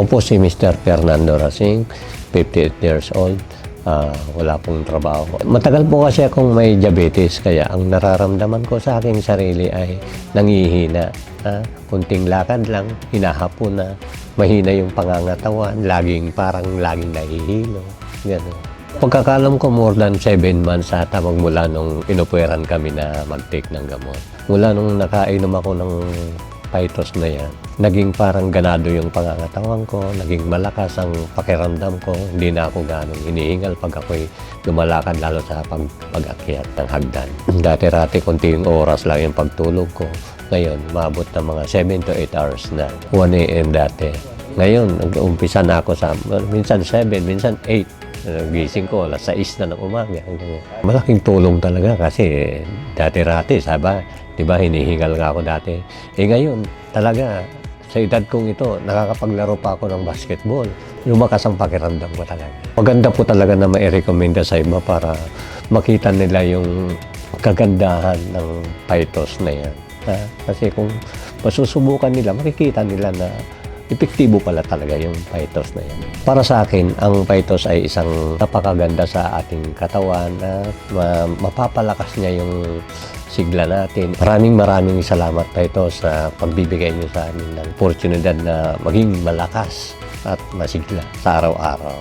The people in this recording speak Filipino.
Ako po si Mr. Fernando Racing, 58 years old. Wala pong trabaho. Matagal po kasi akong may diabetes, kaya ang nararamdaman ko sa aking sarili ay nangihina. Kunting lakad lang, hinahapon na, mahina yung pangangatawan, parang laging nahihilo. Ganun. Pagkakalam ko, more than 7 months ata magmula nung inoperahan kami na mag-take ng gamot. Mula nung nakainom ako ng Phytos na yan, naging parang ganado yung pangangatawan ko, naging malakas ang pakiramdam ko, hindi na ako ganong hinihingal pag ako'y lumalakad, lalo sa pag-akyat ng hagdan. Dati-rati, konting oras lang yung pagtulog ko. Ngayon, maabot ng mga 7 to 8 hours na. 1 a.m. dati. Ngayon, nag-umpisa na ako sa, minsan 7, minsan 8. Gising ko, alas 6 na ng umaga. Malaking tulong talaga kasi dati-rati, di ba, hinihingal nga ako dati. Ngayon, talaga, sa edad kong ito, nakakapaglaro pa ako ng basketball. Lumakas ang pakiramdam ko talaga. Maganda po talaga na mai-recommenda sa iba para makita nila yung kagandahan ng Phytos na yan. Kasi kung masusubukan nila, makikita nila na epektibo pala talaga yung Phytos na yan. Para sa akin, ang Phytos ay isang napakaganda sa ating katawan na mapapalakas niya yung sigla natin. Maraming salamat Phytos sa pagbibigay niyo sa amin ng oportunidad na maging malakas at masigla sa araw-araw.